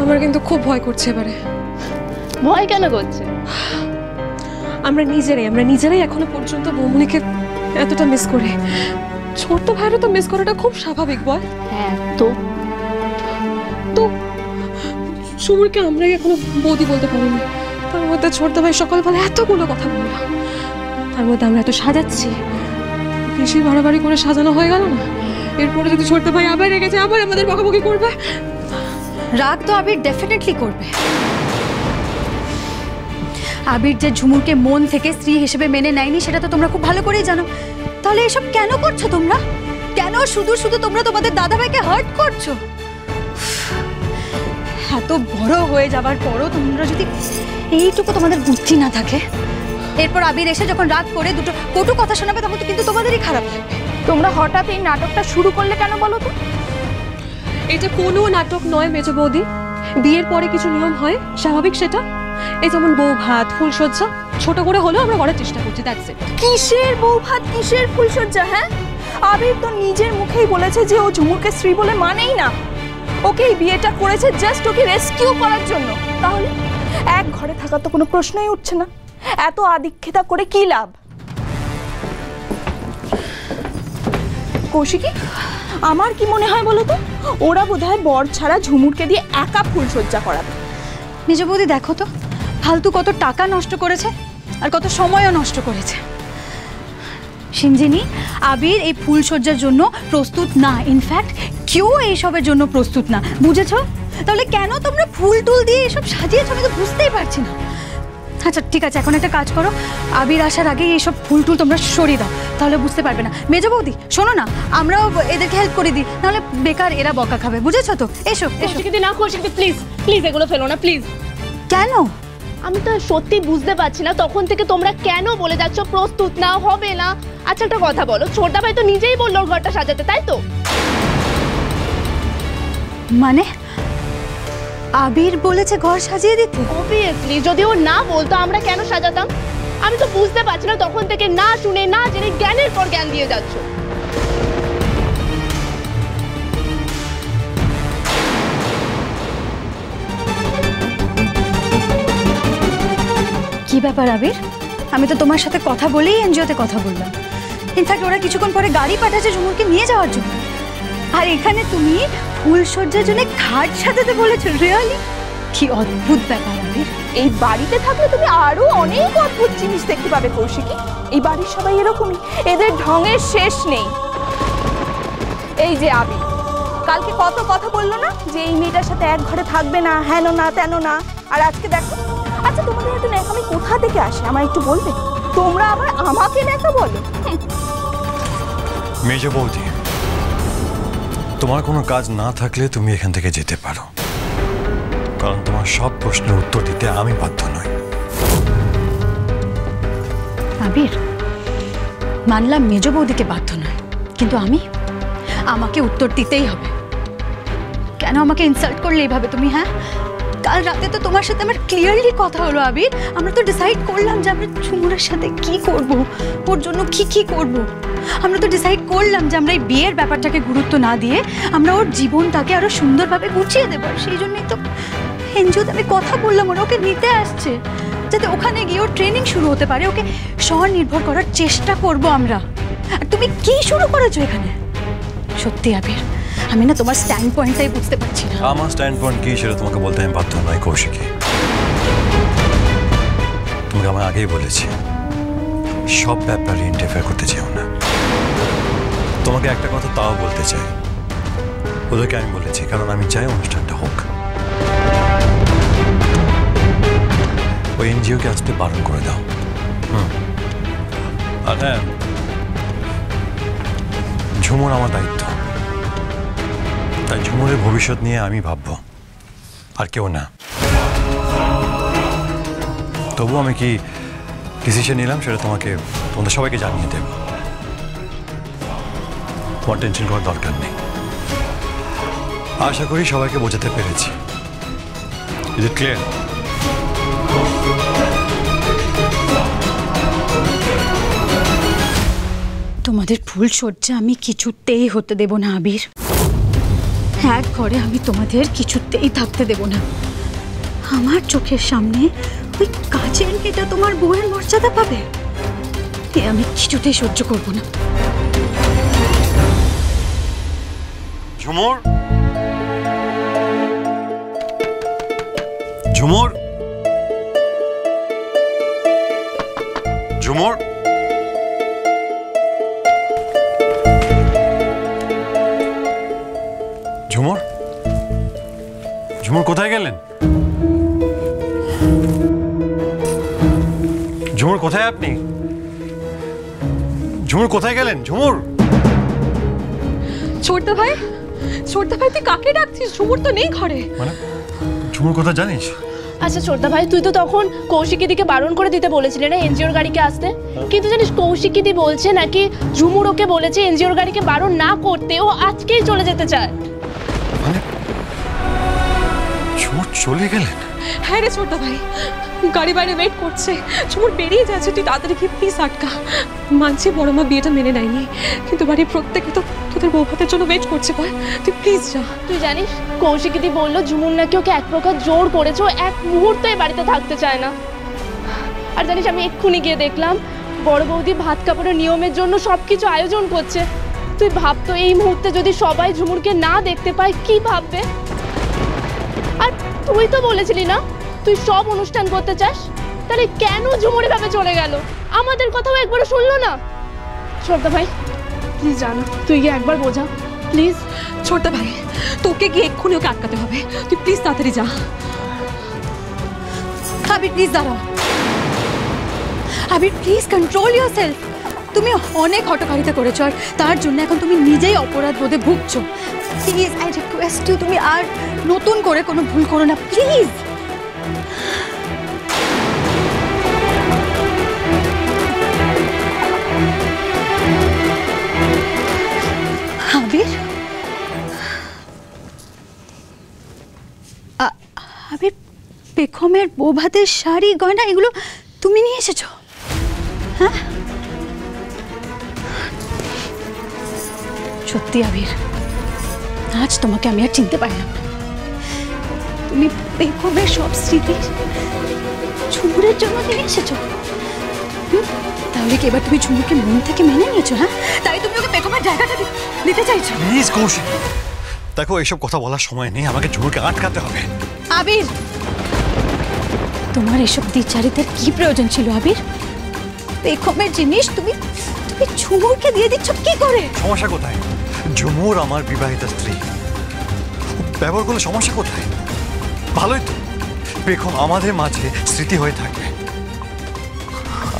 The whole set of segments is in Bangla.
আমার কিন্তু খুব ভয় করছে এবারে। ভয় কেন করছে? আমরা নিজেরাই এখনো পর্যন্ত বৌমনিকে এতটা মিস করি। ছোট্ট ভাইরও তো মিস করাটা খুব স্বাভাবিক বল। হ্যাঁ তো সুমুরকে আমরাই এখনো বৌদি বলতে পারিনি, তার মধ্যে ছোট্ট ভাই সকালবেলা এতগুলো কথা বলল, তার মধ্যে আমরা এত সাজাচ্ছি, বেশি বাড়াবাড়ি করে সাজানো হয়ে গেল না? এরপরে যদি ছোট্ট ভাই আবার রেগেছে, আবার আমাদের বকাবকি করবে। রাগ তো আবির ডেফিনেটলি করবে। আবির যে ঝুমুরকে মন থেকে স্ত্রী হিসেবে মেনে নেয়নি সেটা তো তোমরা খুব ভালো করেই জানো। তাহলে এসব কেন করছো তোমরা? কেন শুধু শুধু তোমরা তোমাদের দাদাভাইকে হার্ট করছো? এত বড় হয়ে যাবার পরও তোমরা যদি এইটুকু তোমাদের বুদ্ধি না থাকে, এরপর আবির এসে যখন রাগ করে দুটো কটু কথা শোনাবে তখন তো কিন্তু তোমাদেরই খারাপ লাগবে। তোমরা হঠাৎ এই নাটকটা শুরু করলে কেন বলো তো? এটা কোনো নাটক নয় মেজ বৌদি। বিয়ের পরে কিছু নিয়ম হয় স্বাভাবিক, সেটা এই যেমন বউ ভাত, ফুলসজ্জা, ছোট করে হলেও আমরা করার চেষ্টা করছি। That's it. কিসের বউ ভাত, কিসের ফুলসজ্জা? হ্যাঁ, আবির তো নিজের মুখেই বলেছে যে ও ঝুমুরকে স্ত্রী বলে মানেই না। ওকে এই বিয়েটা করেছে জাস্ট ওকে রেস্কিউ করার জন্য। তাহলে এক ঘরে থাকার তো কোনো প্রশ্নই উঠছে না। এত আদিক্ষেতা করে কি লাভ? কৌশিকী, আমার কি মনে হয় বলো তো, ওরা বোধহয় বর ছাড়া ঝুমুরকে দিয়ে একা ফুলসজ্জা করাবে। মেজ বৌদি দেখো তো ফালতু কত টাকা নষ্ট করেছে আর কত সময়ও নষ্ট করেছে। সিঞ্জিনি, আবির এই ফুলসজ্জার জন্য প্রস্তুত না। ইনফ্যাক্ট কেউ এইসবের জন্য প্রস্তুত না, বুঝেছো? তাহলে কেন তোমরা ফুল টুল দিয়ে এসব সাজিয়েছো আমি তো বুঝতেই পারছি না। আচ্ছা ঠিক আছে, এখন একটা কাজ করো, আবির আসার আগেই এইসব ফুল টুল তোমরা সরিয়ে দাও, তাহলে বুঝতে পারবে না। মেজ বৌদি শোনো না, আমরাও এদেরকে হেল্প করে দিই, নাহলে বেকার এরা বকা খাবে, বুঝেছো তো? এসো এসো। না কৌশিকী, প্লিজ প্লিজ এগুলো ফেলো না প্লিজ। কেন? আমি তো সত্যি বুঝতে পারছি না তখন থেকে তোমরা কেন বলে যাচ্ছ প্রস্তুত না, হবে না। আচ্ছা একটা কথা বলো, ছোটদা ভাই তো নিজেই বললো ওর ঘরটা সাজাতে, তাই তো? মানে আবির বলেছে ঘর সাজিয়ে দিতে? অবভিয়াসলি, যদি ও না বলতো আমরা কেন সাজাতাম? আমি তো বুঝতে পারছি না তখন থেকে না শুনে না জেনে জ্ঞানের পর জ্ঞান দিয়ে যাচ্ছ। কি ব্যাপার আবির? আমি তো তোমার সাথে কথা বলেই এনজিওতে কথা বললাম। ইনফ্যাক্ট ওরা কিছুক্ষণ পরে গাড়ি পাঠাচ্ছে ঝুমুরকে নিয়ে যাওয়ার জন্য, আর এখানে তুমি ফুলসজ্জার জন্য খাট সাজাতে বলেছো। রিয়েলি কি অদ্ভুত ব্যাপার আবির। এই বাড়িতে থাকলে তুমি আরো অনেক অদ্ভুত জিনিস দেখতে পাবে কৌশিকী। এই বাড়ির সবাই এরকমই, এদের ঢঙের শেষ নেই। এই যে আবির কালকে কত কথা বললো না যে এই মেয়েটার সাথে এক ঘরে থাকবে না, হেন না তেন না, আর আজকে দেখো। আচ্ছা তোমাদের এত ন্যাকামি কোথা থেকে আসে আমার একটু বলবে? তোমরা আবার আমাকে ন্যাকা বলো? মেজ বৌদি, তোমার কোনো কাজ না থাকলে তুমি এখান থেকে যেতে পারো, কারণ তোমার সব প্রশ্নের উত্তর দিতে আমি বাধ্য নই। আবির, মানলাম মেজ বৌদিকে বাধ্য নয়, কিন্তু আমাকে উত্তর দিতেই হবে। কেন আমাকে ইনসাল্ট করলে এইভাবে তুমি? হ্যাঁ, কাল রাতে তো তোমার সাথে আমার ক্লিয়ারলি কথা হলো আবির। আমরা তো ডিসাইড করলাম যে আমরা ঝুমুরের সাথে কি করব, ওর জন্য কি করব। আমরা তো ডিসাইড করলাম যে আমরা এই বিয়ের ব্যাপারটাকে গুরুত্ব না দিয়ে আমরা ওর জীবনটাকে আরো সুন্দরভাবে গুছিয়ে দেবো। সেই জন্যই তো এনজিওতে আমি কথা বললাম, ওরা ওকে নিতে আসছে, যাতে ওখানে গিয়ে ওর ট্রেনিং শুরু হতে পারে, ওকে স্বনির্ভর করার চেষ্টা করব আমরা। আর তুমি কি শুরু করেছো এখানে? সত্যি আবির, আমি না তোমার স্ট্যান্ড পয়েন্টটাই বুঝতে পারছি না। আমার স্ট্যান্ড পয়েন্ট কি সেটা তোমাকে বলতে আমি বাধ্য নই কৌশিকী। তোমাকে আমি আগেই বলেছি সব ব্যাপারে ইন্টারফেয়ার করতে চাও না। তোমাকে একটা কথা তাও বলতে চাই, ওদেরকে আমি বলেছি কারণ আমি চাই অনুষ্ঠানটা হোক। ওই এনজিওকে আসতে বারণ করে দাও। আর হ্যাঁ, ঝুমুর আমার দায়িত্ব, তাই ঝুমুরের ভবিষ্যৎ নিয়ে আমি ভাববো, আর কেউ না। তবু আমি কি ডিসিশন নিলাম সেটা তোমাদের সবাইকে জানিয়ে দেব। তোমার টেনশন করার দরকার নেই। আশা করি সবাইকে বোঝাতে পেরেছি। Is it clear? তোমাদের ফুলসজ্জা আমি কিছুতেই হতে দেব না আবির। এক ঘরে আমি তোমাদের কিছুতেই থাকতে দেব না। আমার চোখের সামনে ওই কাজের মেয়েটা তোমার বউয়ের মর্যাদা পাবে, এ আমি কিছুতেই সহ্য করব না। ঝুমুর, ঝুমুর, ঝুমুর, ঝুমুর, ঝুমুর কোথায় গেলেন? ঝুমুর কোথায় আপনি? ঝুমুর কোথায় গেলেন? ঝুমুর, ছোটদা ভাই, ছোটদা ভাই তুই কাকে ডাকছিস? ঝুমুর তো নেই ঘরে। মানে ঝুমুর কোথায় জানিস? আচ্ছা ছোটদা ভাই, তুই তো তখন কৌশিকীদিকে বারণ করে দিতে বলেছিলি না এনজিওর গাড়িকে আসতে, কিন্তু জানিস কৌশিকীদি বলছে নাকি ঝুমুর ওকে বলেছে এনজিওর গাড়িকে বারণ না করতে, ও আজকেই চলে যেতে চায়। মানে ঝুমুর চলে গেলেন? হ্যাঁ রে ছোটদা ভাই, গাড়ি বাইরে ওয়েট করছে, ঝুমুর বেরিয়ে যাচ্ছে, তুই তাড়াতাড়ি গিয়ে প্লিজ আটকা। মানছি বড় মা বিয়েটা মেনে নেয়নি, কিন্তু বাড়ির প্রত্যেকে তো তোদের বউ ভাতের জন্য ওয়েট করছে, বল তুই প্লিজ যা। তুই জানিস কৌশিকীদি বললো ঝুমুর নাকি ওকে এক প্রকার জোর করেছে, ও এক মুহূর্ত এই বাড়িতে থাকতে চায় না। আর জানিস আমি এক্ষুনি গিয়ে দেখলাম বড় বৌদি ভাত কাপড়ের নিয়মের জন্য সবকিছু আয়োজন করছে। তুই ভাবতো এই মুহূর্তে যদি সবাই ঝুমুরকে না দেখতে পায় কি ভাববে। আর তুই তো বলেছিলি না তুই সব অনুষ্ঠান করতে চাস, তাহলে কেন ঝুমুর এভাবে চলে গেল? আমাদের কথাও একবারও শুনলো না। ছোটদা ভাই প্লিজ জানা, তুই গিয়ে একবার বোঝা প্লিজ। ছোটদা ভাই তোকে গিয়ে এক্ষুনি ওকে আটকাতে হবে, তুই প্লিজ তাড়াতাড়ি যা। আবির প্লিজ দাঁড়াও, আবির প্লিজ কন্ট্রোল ইয়োরসেলফ। তুমি অনেক হটকারিতা করেছো, আর তার জন্য এখন তুমি নিজেই অপরাধ বোধে ভুগছো। প্লিজ আই রিকোয়েস্ট ইউ, তুমি আর নতুন করে কোনো ভুল করো না প্লিজ। আবির, আবির বেগমের বউ ভাতের শাড়ি গয়না এগুলো তুমি নিয়ে এসেছো? হ্যাঁ সত্যি আবির, আজ তোমাকে আমি আর চিনতে পারলাম না। তুমি বেগমের সব স্মৃতি ঝুমুরের জন্য নিয়ে এসেছো। তাহলে কি এবার তুমি ঝুমুরকে মন থেকে মেনে নিয়েছো? হ্যাঁ, তাই তুমি ওকে বেগমের জায়গাটা দিতে চাইছো? প্লিজ কৌশিক, দেখো এসব কথা বলার সময় নেই, আমাকে ঝুমুরকে আটকাতে হবে। আবির, তোমার এসব দ্বিচারিতার কি প্রয়োজন ছিল আবির? বেগমের জিনিস তুমি তুমি ঝুমুরকে দিয়ে দিচ্ছ কি করে? সমস্যা কোথায়? ঝুমুর আমার বিবাহিতা স্ত্রী, ব্যবহার করলে সমস্যা কোথায়? ভালোই তো, বেগম আমাদের মাঝে স্মৃতি হয়ে থাকবে,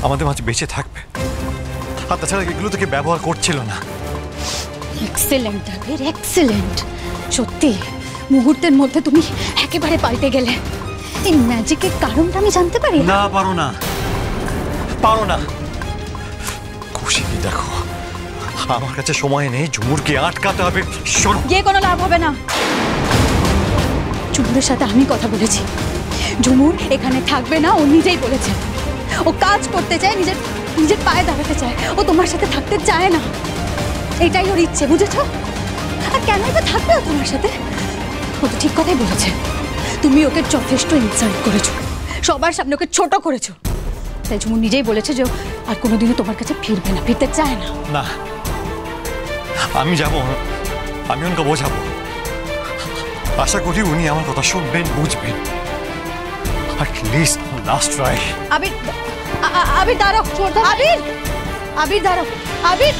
আমাদের মাঝে বেঁচে থাকবে। আর তাছাড়া এগুলো থেকে ব্যবহার করছিল না। এক্সেলেন্ট আবির, এক্সেলেন্ট। সত্যি মুহূর্তের মধ্যে তুমি একেবারে পাল্টে গেলে। এই ম্যাজিকের কারণটা আমি জানতে পারি? না পারো না, পারো না। কৌশিকী দেখো, আমার কাছে সময় নেই, ঝুমুরকে আটকাতে হবে। গিয়ে কোনো লাভ হবে না। ঝুমুরের সাথে আমি কথা বলেছি, ঝুমুর এখানে থাকবে না, ও নিজেই বলেছে। ও কাজ করতে চায়, নিজের নিজের পায়ে দাঁড়াতে চায়, ও তোমার সাথে থাকতে চায় না। এটাই ওর ইচ্ছে, বুঝেছো? আর কেনই বা থাকবে ও তোমার সাথে? ও তো ঠিক কথাই বলেছে, তুমি ওকে যথেষ্ট ইনসাল্ট করেছো, সবার সামনে ওকে ছোট করেছো। তাই ঝুমুর নিজেই বলেছে যে আর কোনোদিনও তোমার কাছে ফিরবে না, ফিরতে চায় না। না, আমি যাব, আমি ওনাকে বোঝাবো। আশা করি উনি আমার কথা শুনবেন, বুঝবেন। আর প্লিজ লাস্ট ট্রাই। আবির, আবির দাঁড়াও, আবির, আবির দাঁড়াও, আবির।